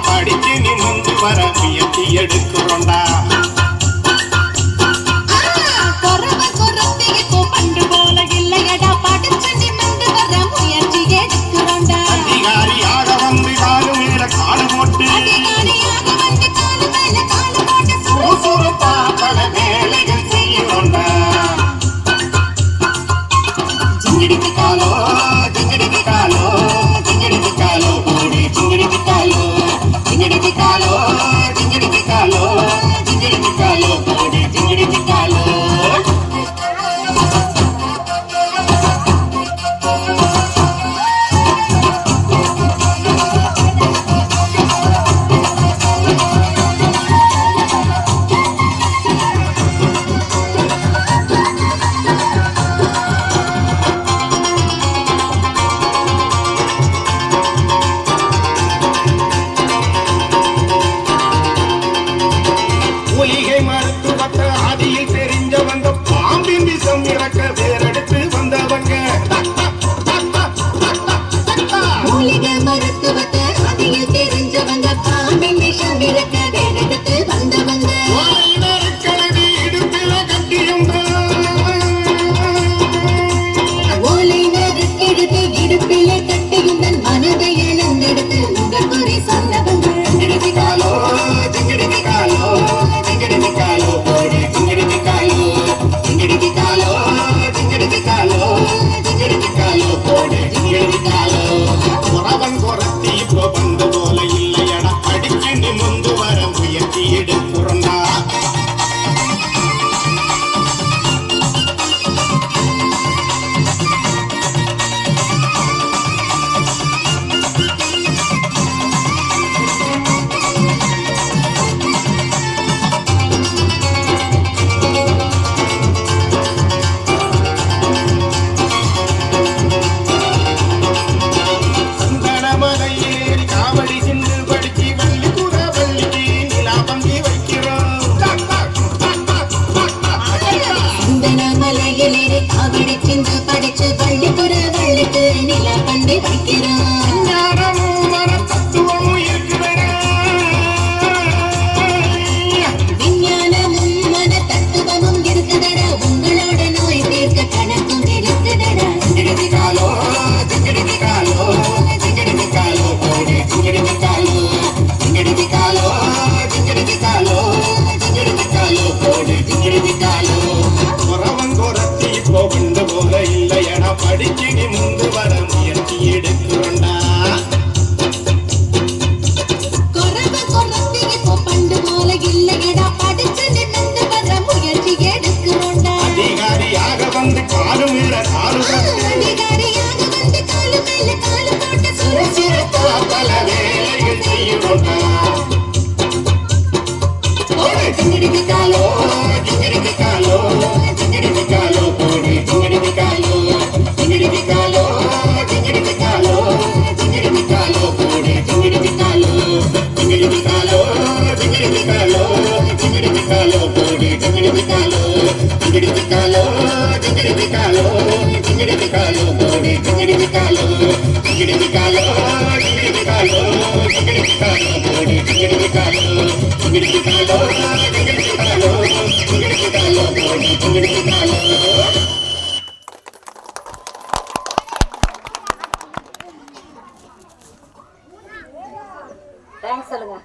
படிச்சு நீ முந்து வர முயற்சி எடுக்கிறோண்டா. அதிகாரியாக வந்து காலு மேல காலு போட்டு சுறுசுறுப்பா பல வேலைகள் செய்யறோண்டா. ஜிங்கிடிக்கு காலோ ஜிங்கிடிக்கு காலோ ஜிங்கிடிக்கு காலோ போடு ஜிங்கிடிக்கு காலோ ஜிங்கிடிக்கு காலோ ஜிங்கிடிக்கு காலோ ஜிங்கிடிக்கு காலோ போடு ஜிங்கிடிக்கு காலோ. மூலிகை மருத்துவத்தை ஆதியில் தெரிஞ்சவங்க, பாம்பின் விஷம் இறக்க வேறெடுத்து வந்தவங்க. மூலிகை மருத்துவத்தை ஆதியில் தெரிஞ்சவங்க, பாம்பின் விஷம் இறக்க வேறெடுத்து வந்தவங்க. கழுவி இடுப்பில கட்டியுங்க, ஓலை நறுக்கெடுத்து இடுப்பிலே கட்டியுந்தன் மனதை இழந்தெடுத்து உங்கள் குறி சொன்னவங்க. ஜிங்கிடிக்கு காலோ ஜிங்கிடிக்கு காலோ ஜிங்கிடிக்கு காலோ போடு ஜிங்கிடிக்கு காலோ ஜிங்கிடிக்கு காலோ ஜிங்கிடிக்கு காலோ ஜிங்கிடிக்கு காலோ போடு ஜிங்கிடிக்கு காலோ. உறவன் குறத்தி இப்போ பந்து போல இல்லையடா, படிச்சு நீ முந்து வர முயற்சி எடுக்கிறோண்டா. சந்தனமலையில் காவடி சிந்து படிச்சு வள்ளி புற வள்ளிக்கு நிலா பந்தி வைக்கிறோம். சுந்தனமலையில் காவடி சிந்து படிச்சு வள்ளிபுர வள்ளிக்கு நிலா பண்டி வைக்கிறோம். ஞானமும் மன தத்துவமும் இருக்கிறதா, விஞ்ஞானமும் மன தத்துவமும் இருக்குதடா, உங்களோட நோய் தீர்க்க கணக்கும் இருக்குதடா. ஜிங்கிடிக்கு காலோ ஜிங்கிடிக்கு காலோ ஜிங்கிடிக்கு காலோ போடு ஜிங்கிடிக்கு காலோ ஜிங்கிடிக்கு காலோ ஜிங்கிடிக்கு காலோ ஜிங்கிடிக்கு காலோ போடு ஜிங்கிடிக்கு காலோ. உறவன் குறத்தி இப்போ பண்டு போல இல்லையடா, படிச்சு நீ முந்து வர முயற்சி எடுக்கிறோண்டா. கொரவ கொரத்தி இப்போ பண்டு போல இல்லையடா, படிச்சு நிமிர்ந்து வர முயற்சி எடுக்கிறோண்டா. அதிகாரியாக வந்து காலு மேல காலு போட்டு அதிகாரியாக வந்து காலு மேல காலு போட்டு சுறுசுறுப்பா பல வேலைகள் செய்யறோண்டா. ஜிங்கிடிக்கு காலோ ஜிங்கிடிக்கு காலோ ஜிங்கிடிக்கு காலோ போடு ஜிங்கிடிக்கு காலோ ஜிங்கிடிக்கு காலோ ஜிங்கிடிக்கு காலோ ஜிங்கிடிக்கு காலோ போடு ஜிங்கிடிக்கு காலோ ஜிங்கிடிக்கு காலோ ஜிங்கிடிக்கு காலோ ஜிங்கிடிக்கு காலோ போடு ஜிங்கிடிக்கு காலோ ஜிங்கிடிக்கு காலோ ஜிங்கிடிக்கு காலோ ஜிங்கிடிக்கு காலோ போடு ஜிங்கிடிக்கு காலோ ஜிங்கிடிக்கு காலோ ஜிங்கிடிக்கு காலோ ஜிங்கிடிக்கு காலோ போடு ஜிங்கிடிக்கு காலோ ஜிங்கிடிக்கு காலோ ஜிங்கிடிக்கு காலோ ஜிங்கிடிக்கு காலோ போடு ஜிங்கிடிக்கு காலோ. தேங்க்ஸ் சொல்லுங்க.